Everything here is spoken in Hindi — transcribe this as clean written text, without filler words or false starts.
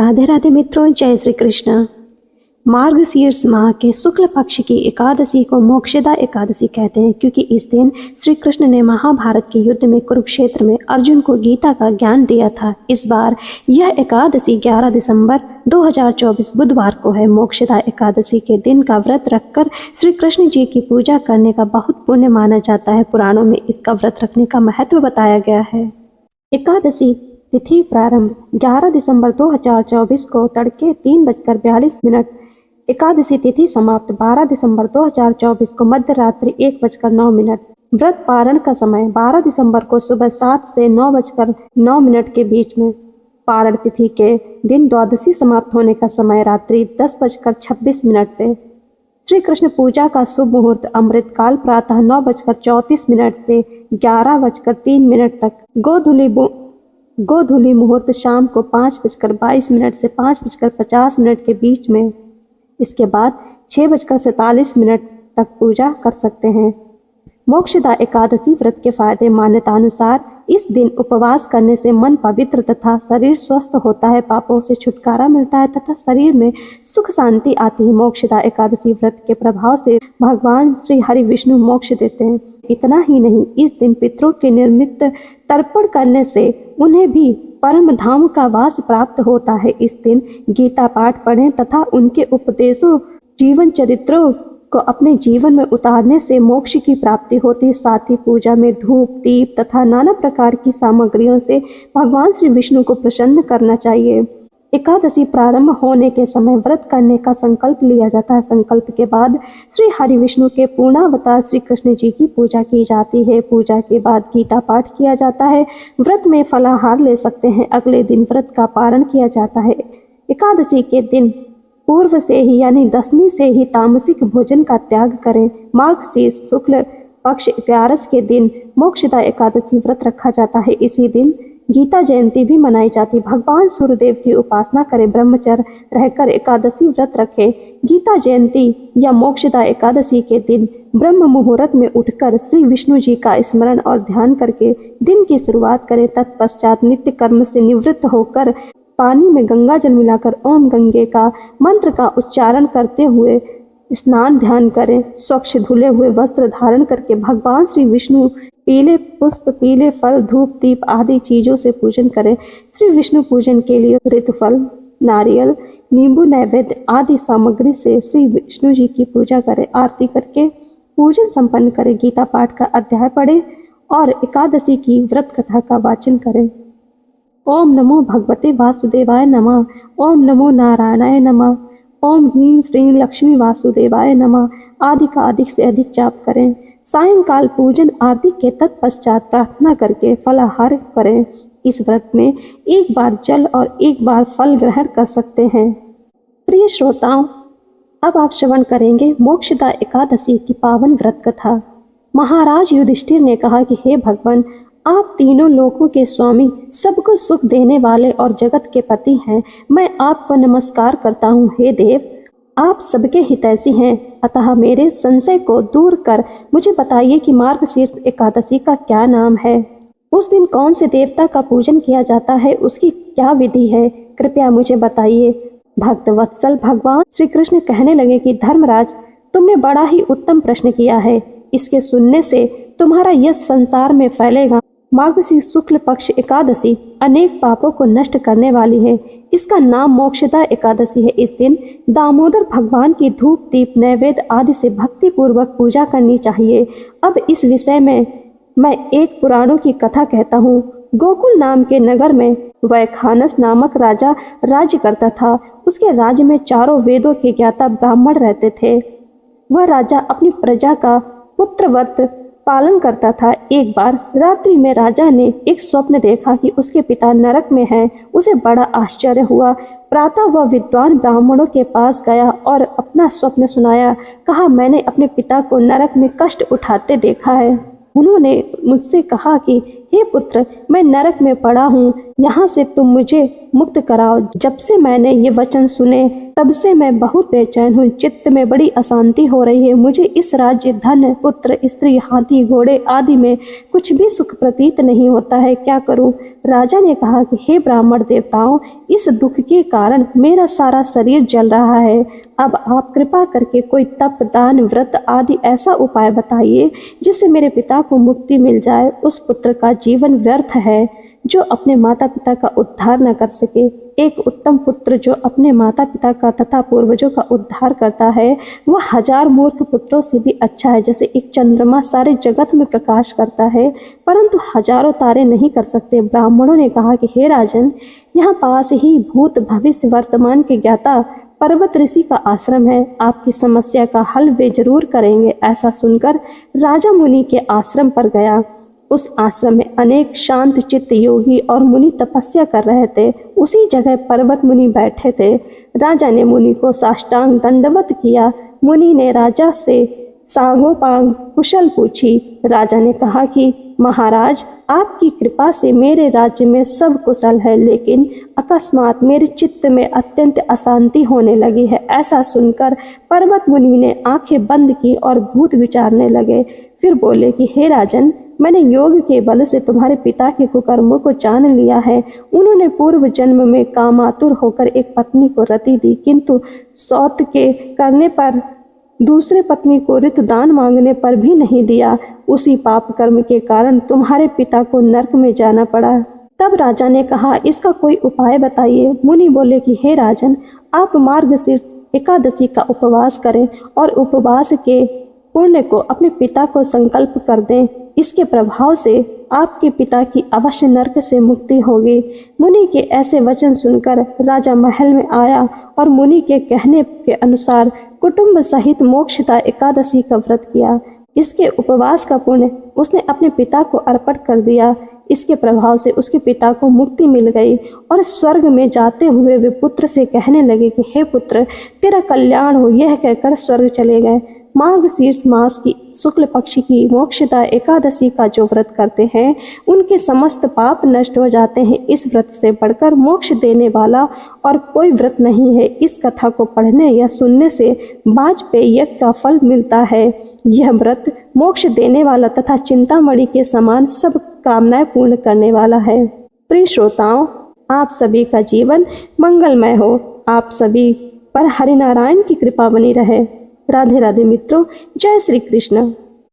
राधे राधे मित्रों, जय श्री कृष्ण। मार्गशीर्ष माह के शुक्ल पक्ष की एकादशी को मोक्षदा एकादशी कहते हैं, क्योंकि इस दिन श्री कृष्ण ने महाभारत के युद्ध में कुरुक्षेत्र में अर्जुन को गीता का ज्ञान दिया था। इस बार यह एकादशी 11 दिसंबर 2024 बुधवार को है। मोक्षदा एकादशी के दिन का व्रत रखकर श्री कृष्ण जी की पूजा करने का बहुत पुण्य माना जाता है। पुराणों में इसका व्रत रखने का महत्व बताया गया है। एकादशी तिथि प्रारंभ 11 दिसंबर 2024 को तड़के 3:42। एकादशी तिथि समाप्त 12 दिसंबर 2024 को मध्य रात्रि 1:09। व्रत पारण का समय 12 दिसंबर को सुबह 7 से 9:09 के बीच में। पारण तिथि के दिन द्वादशी समाप्त होने का समय रात्रि 10:26 पे। श्री कृष्ण पूजा का शुभ मुहूर्त अमृत काल प्रातः 9:34 से 11:03 तक। गोधूली मुहूर्त शाम को 5:22 से 5:50 के बीच में। इसके बाद 6:47 तक पूजा कर सकते हैं। मोक्षदा एकादशी व्रत के फायदे मान्यता अनुसार इस दिन उपवास करने से मन पवित्र तथा शरीर स्वस्थ होता है, पापों से छुटकारा मिलता है तथा शरीर में सुख शांति आती है। मोक्षदा एकादशी व्रत के प्रभाव से भगवान श्री हरि विष्णु मोक्ष देते हैं। इतना ही नहीं, इस दिन पितरों के निर्मित तर्पण करने से उन्हें भी परम धाम का वास प्राप्त होता है। इस दिन गीता पाठ पढ़ें तथा उनके उपदेशों जीवन चरित्रों को अपने जीवन में उतारने से मोक्ष की प्राप्ति होती है। साथ ही पूजा में धूप, दीप तथा नाना प्रकार की सामग्रियों से भगवान श्री विष्णु को प्रसन्न करना चाहिए। एकादशी प्रारंभ होने के समय व्रत करने का संकल्प लिया जाता है। संकल्प के बाद श्री हरि विष्णु के पूर्णावतार श्री कृष्ण जी की पूजा की जाती है। पूजा के बाद गीता पाठ किया जाता है। व्रत में फलाहार ले सकते हैं। अगले दिन व्रत का पारण किया जाता है। एकादशी के दिन पूर्व से ही यानी 10वीं से ही तामसिक भोजन का त्याग करें। मार्गशीर्ष शुक्ल पक्ष 11 के दिन मोक्षदा एकादशी व्रत रखा जाता है। इसी दिन गीता जयंती भी मनाई जाती है। भगवान सूर्यदेव की उपासना करें, ब्रह्मचर्य रहकर एकादशी व्रत रखें। गीता जयंती या मोक्षदा एकादशी के दिन ब्रह्म मुहूर्त में उठकर श्री विष्णु जी का स्मरण और ध्यान करके दिन की शुरुआत करें। तत्पश्चात नित्य कर्म से निवृत्त होकर पानी में गंगा जल मिलाकर ओम गंगे का मंत्र का उच्चारण करते हुए स्नान ध्यान करें। स्वच्छ धुले हुए वस्त्र धारण करके भगवान श्री विष्णु पीले पुष्प, पीले फल, धूप, दीप आदि चीजों से पूजन करें। श्री विष्णु पूजन के लिए ऋतुफल, नारियल, नींबू नैवेद्य आदि सामग्री से श्री विष्णु जी की पूजा करें। आरती करके पूजन संपन्न करें। गीता पाठ का अध्याय पढ़ें और एकादशी की व्रत कथा का वाचन करें। ओम नमो भगवते वासुदेवाय नमः। ओम नमो नारायणाय नमः। ओम ह्रीं श्रीं लक्ष्मी वासुदेवाय नमः आदि का अधिक से अधिक जाप करें। सायंकाल पूजन आरती के तत्पश्चात प्रार्थना करके फलाहार करें। इस व्रत में एक बार जल और एक बार फल ग्रहण कर सकते हैं। प्रिय श्रोताओं, अब आप श्रवण करेंगे मोक्षदा एकादशी की पावन व्रत कथा। महाराज युधिष्ठिर ने कहा कि हे भगवान, आप तीनों लोकों के स्वामी, सबको सुख देने वाले और जगत के पति हैं। मैं आपको नमस्कार करता हूँ। हे देव, आप सबके हितैषी हैं, अतः मेरे संशय को दूर कर मुझे बताइए कि मार्गशीर्ष एकादशी का क्या नाम है। उस दिन कौन से देवता का पूजन किया जाता है, उसकी क्या विधि है, कृपया मुझे बताइए। भक्त वत्सल भगवान श्री कृष्ण कहने लगे कि धर्मराज, तुमने बड़ा ही उत्तम प्रश्न किया है। इसके सुनने से तुम्हारा यश संसार में फैलेगा। मार्गशीर्ष शुक्ल पक्ष एकादशी अनेक पापों को नष्ट करने वाली है। इसका नाम मोक्षदा एकादशी है। इस दिन दामोदर भगवान की धूप, दीप, नैवेद्य आदि से भक्ति पूर्वक पूजा करनी चाहिए। अब इस विषय में मैं एक पुराणों की कथा कहता हूँ। गोकुल नाम के नगर में वैखानस नामक राजा राज्य करता था। उसके राज्य में चारों वेदों के ज्ञाता ब्राह्मण रहते थे। वह राजा अपनी प्रजा का पुत्रवत पालन करता था। एक बार रात्रि में राजा ने एक स्वप्न देखा कि उसके पिता नरक में हैं। उसे बड़ा आश्चर्य हुआ। प्रातः वह विद्वान ब्राह्मणों के पास गया और अपना स्वप्न सुनाया। कहा, मैंने अपने पिता को नरक में कष्ट उठाते देखा है। उन्होंने मुझसे कहा कि हे पुत्र, मैं नरक में पड़ा हूँ, यहाँ से तुम मुझे मुक्त कराओ। जब से मैंने ये वचन सुने तब से मैं बहुत बेचैन हूँ। चित्त में बड़ी अशांति हो रही है। मुझे इस राज्य, धन, पुत्र, स्त्री, हाथी, घोड़े आदि में कुछ भी सुख प्रतीत नहीं होता है। क्या करूँ? राजा ने कहा कि हे ब्राह्मण देवताओं, इस दुख के कारण मेरा सारा शरीर जल रहा है। अब आप कृपा करके कोई तप, दान, व्रत आदि ऐसा उपाय बताइए जिससे मेरे पिता को मुक्ति मिल जाए। उस पुत्र का जीवन व्यर्थ है जो अपने माता पिता का उद्धार न कर सके। एक उत्तम पुत्र जो अपने माता पिता का तथा पूर्वजों का उद्धार करता है वह 1000 मूर्ख पुत्रों से भी अच्छा है। जैसे एक चंद्रमा सारे जगत में प्रकाश करता है परंतु हजारों तारे नहीं कर सकते। ब्राह्मणों ने कहा कि हे राजन, यहाँ पास ही भूत, भविष्य, वर्तमान के ज्ञाता पर्वत ऋषि का आश्रम है। आपकी समस्या का हल वे जरूर करेंगे। ऐसा सुनकर राजा मुनि के आश्रम पर गया। उस आश्रम में अनेक शांत चित्त योगी और मुनि तपस्या कर रहे थे। उसी जगह पर्वत मुनि बैठे थे। राजा ने मुनि को साष्टांग दंडवत किया। मुनि ने राजा से सांगोपांग कुशल पूछी। राजा ने कहा कि महाराज, आपकी कृपा से मेरे राज्य में सब कुशल है, लेकिन अकस्मात मेरे चित्त में अत्यंत अशांति होने लगी है। ऐसा सुनकर पर्वत मुनि ने आंखें बंद की और भूत विचारने लगे। फिर बोले कि हे राजन, मैंने योग के बल से तुम्हारे पिता के कुकर्मों को जान लिया है। उन्होंने पूर्व जन्म में कामातुर होकर एक पत्नी को रति दी, किंतु सौत के करने पर दूसरे पत्नी को ऋतुदान मांगने पर भी नहीं दिया। उसी पाप कर्म के कारण तुम्हारे पिता को नरक में जाना पड़ा। तब राजा ने कहा, इसका कोई उपाय बताइए। मुनि बोले कि हे राजन, आप मार्गशीर्ष एकादशी का उपवास करें और उपवास के पुण्य को अपने पिता को संकल्प कर दें। इसके प्रभाव से आपके पिता की अवश्य नरक से मुक्ति होगी। मुनि के ऐसे वचन सुनकर राजा महल में आया और मुनि के कहने के अनुसार कुटुंब सहित मोक्षदा एकादशी का व्रत किया। इसके उपवास का पुण्य उसने अपने पिता को अर्पण कर दिया। इसके प्रभाव से उसके पिता को मुक्ति मिल गई और स्वर्ग में जाते हुए वे पुत्र से कहने लगे कि हे पुत्र, तेरा कल्याण हो। यह कहकर स्वर्ग चले गए। मार्गशीर्ष मास की शुक्ल पक्ष की मोक्षदा एकादशी का जो व्रत करते हैं उनके समस्त पाप नष्ट हो जाते हैं। इस व्रत से बढ़कर मोक्ष देने वाला और कोई व्रत नहीं है। इस कथा को पढ़ने या सुनने से वाजपेयी यज्ञ का फल मिलता है। यह व्रत मोक्ष देने वाला तथा चिंतामणि के समान सब कामनाएं पूर्ण करने वाला है। प्रिय श्रोताओं, आप सभी का जीवन मंगलमय हो। आप सभी पर हरिनारायण की कृपा बनी रहे। राधे राधे मित्रों, जय श्री कृष्ण।